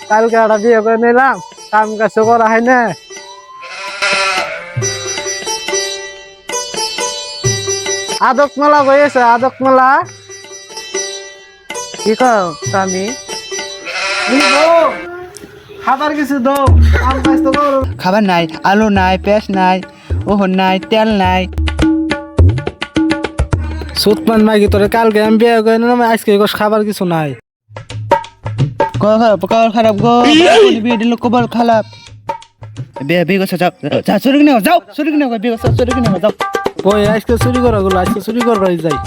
কালকে একটা বিয়ে করে নিলাম, কাম কাজ করা হয় না। আদক মেলা হয়েছে, আদক মেলা কি কও স্বামী? খাবার কিছু দাও, কাম কাজ তো করো। খাবার নাই, আলু নাই, পেঁয়াজ নাই, ওহন নাই, তেল নাই। সুতমান মাগি তোরে কালকে আমি বিয়ে করে নিলাম, আজকে খাবার কিছু নাই। কল খারাপ গো, বিয়ে দিল কবল খারাপ। বিয়ে করছে, যাও যাও, চুরি কিনে যাও, চুরি কিনে বিয়ে করছে, চুরি কিনে যাও। ওই আজকে চুরি করা গুলো, আজকে চুরি করবাই যাই।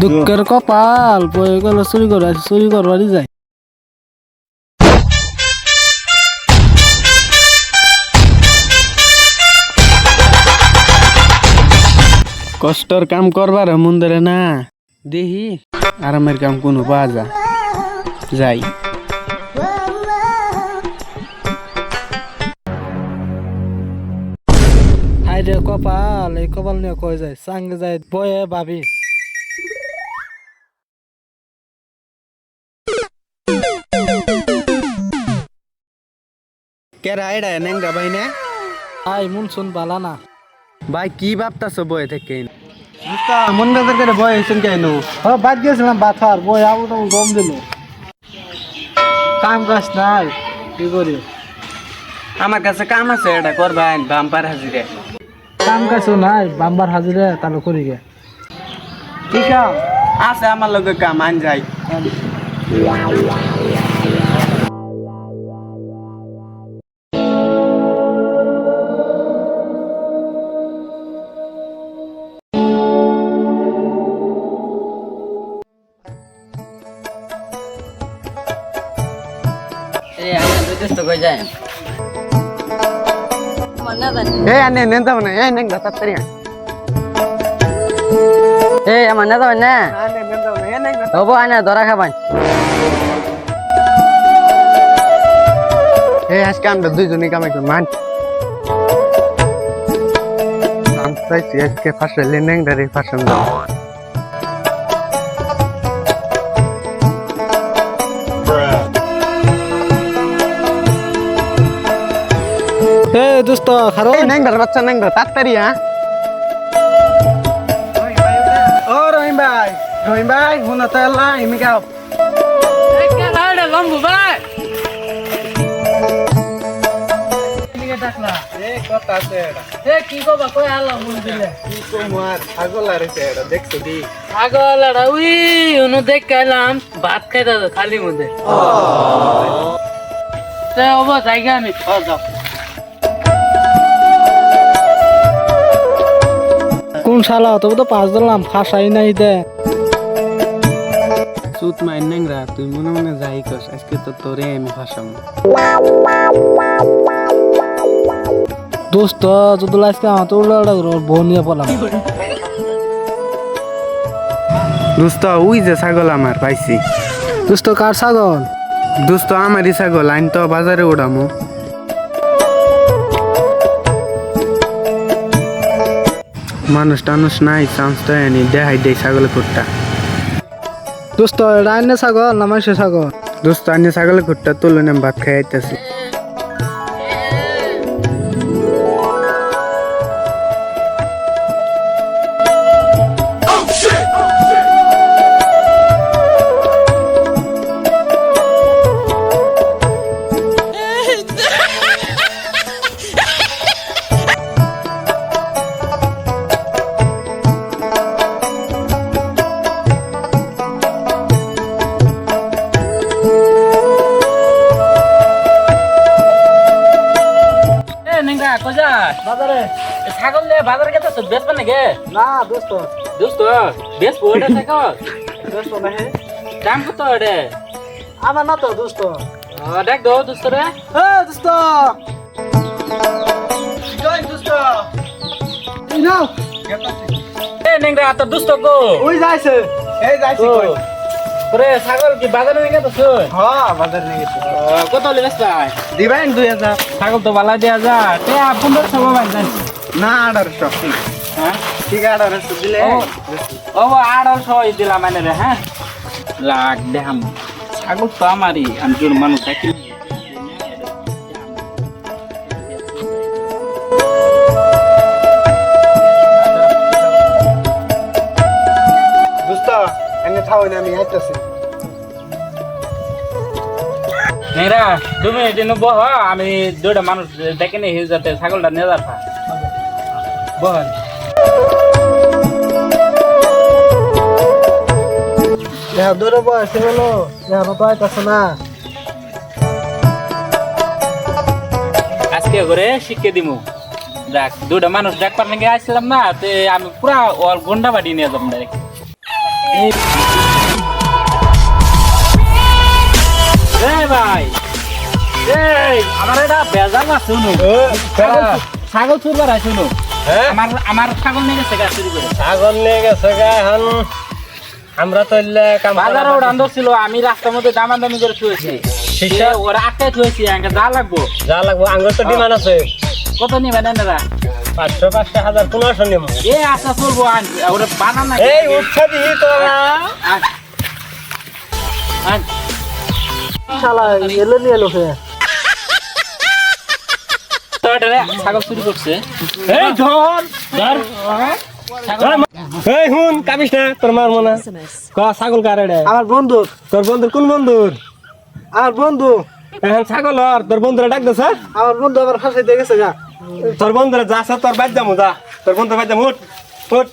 দুঃখের কপাল, বই গেল চুরি করে, আজকে চুরি করবারই যাই। কষ্টর কাম করবার মন ধরে না, দেখি আরামের কাম কোনো পাওয়া যায়, যাই। হাই রে কপাল, এই কপাল নিয়ে কই যায়, সঙ্গে যায় বয়ে ভাবি। কেরা এডা নেংগা ভাই না? আই মন শুন বালা না। ভাই কি ভাবতাছ বয়ে থেকে? মন বেজার করে বয়ে হয়েছেন কেন? বাদ গেছিলাম বাথার, বই আবু তো গম দিল, কাম কাজ নাই, কি করি? আমার কাছে কাম আছে, এটা করবেন বাম্পার হাজিরে। কাম কাজ নাই, বাম্বার হাজিরে তাহলে করি গে। কি কাম আছে আমার লগে কাম, আন যাই। আমার না যাবেন না হবো আনা ধরা খাবেন। আজকে আমরা দুইজনে কামাই করব, মান আজকে ফাঁসলে নেংদারি ফাঁসন দাও। এ দোস্ত খারো নেংদার বাচ্চা নেংদার তাড়াতাড়ি। হ্যাঁ ও রহিম ভাই, রহিম ভাই হুনা তো এলা ইমি গাও লম্বু ভাই এদিকে ডাকলা। কথা আছে কি কবা কই আল্লাহ মন দিলে কি তোমার ছাগল আর দেখছো দি আগলাড়া উই উনো দেখ কাইলাম ভাত খাইতা খালি মধ্যে তে ওবা জায়গা আমি খাওয়া যাও। কোন শালা তবে তো 5 দিলাম ফাঁসাই নাই দে সুত মাইন নেংরা, তুই মনে মনে যাই কস, আজকে তো তোরে আমি ফাঁসাম। দোস্ত যদি আজকে আমার তো উল্টা বোন নিয়ে পড়লাম। দোস্ত ওই যে ছাগল আমার পাইছি। দোস্ত কার ছাগল? দোস্ত আমারই ছাগল, আইন তো বাজারে উড়ামো। মানুষ টানুষ নাই, চান্স তো এনি দেখাই দেয় ছাগলের খুঁটটা। দোস্ত রান্না ছাগল না মানুষের ছাগল? দোস্ত আইনে ছাগলের খুঁটটা তুলে নেম, ভাত খাই আইতাছি। বাজারে ছাগল নিয়ে বাজারে গেছে তো বেচবেন নাকি? না দোস্ত, দোস্ত বেচবো এটা ছাগল? দোস্ত না হে দাম কত এটা? আমার না তো দোস্ত। দেখ দো দোস্ত রে। এ দোস্ত জয় দোস্ত এই নাও এ নেংরা তোর দোস্ত গো ওই যাইছে, এই যাইছে কই তোরে ছাগল কি বাজারে নিয়ে গেছিস? হ্যাঁ বাজার নিয়ে গেছে। কত হলে বেচবাই? দিবেন 2000। ছাগল তো বালা দেয়া যা তে 1500 বাবা যাই না 1800। হ্যাঁ ঠিক আছে আর দিলে ও 800 দিলাম মানে রে হ্যাঁ লাখ দেহাম ছাগল তো আমারই আমি তোর মানুষ দেখি দোস্ত এনে থাও না আমি আইতাছি নেরা তুমি এদিন বহ আমি দুইটা মানুষ দেখে নিয়ে যাতে ছাগলটা নিয়ে যাবা বল দেহ দূরে বসে হলো দেহ তো আইতাছ না আজকে করে শিখে দিমু দেখ দুইটা মানুষ দেখবার নাকি আসছিলাম না তে আমি পুরা ওর গুন্ডা বাড়ি নিয়ে যাবো ডাইরেক্ট ভাই আমার এটা বেজাল আছে শুনো ছাগল চুরবার আছে শুনো আমার ছাগল নিয়ে গেছে গা চুরি করে ছাগল নিয়ে গেছে গা এখন আমরা তো কাম বাজারে ওটা আন্দর ছিল আমি রাস্তার মধ্যে দামাদামি করে শুয়েছি ওরা আটকে শুয়েছি আমাকে যা লাগবো আঙ্গুর তো ডিমান্ড আছে কত নিবেন এনারা 500 1000 1500 নেব এ আচ্ছা চলবো ওরা বানান না এই উঠছে দি তোরা শালা এলো নিয়ে এলো কে ছাগল চুরি করছে এই ধর ধর এই হুন কাবিস না তোর মার মনা ক ছাগল কারে রে আমার বন্ধু তোর বন্ধুর কোন বন্ধুর আমার বন্ধু এখন ছাগল আর তোর বন্ধুরা ডাক দেছ আমার বন্ধু আবার ফাঁসাই দিয়ে গেছে গা তোর বন্ধুরা যা আছে তোর বাইর যামু যা তোর বন্ধুর বাইর যামু উঠ উঠ